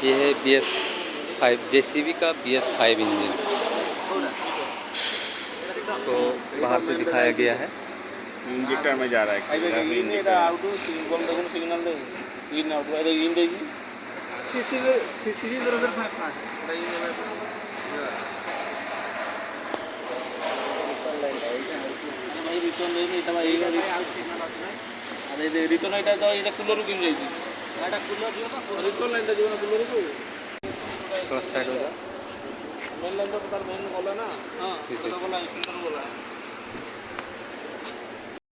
ये है BS5 JCB का BS5 इंजन। इसको बाहर से दिखाया गया है। इंजेक्टर में जा रहा है रिटर्न এটা তো এটা কুলর কিন যাইছি এটা কুলর দিও না রিটর্ন লাইনটা দিও না কুলর को थोड़ा साइड हो जा। मेन लाइन तो तार मेन बोला ना हां तो बोला इंटर बोला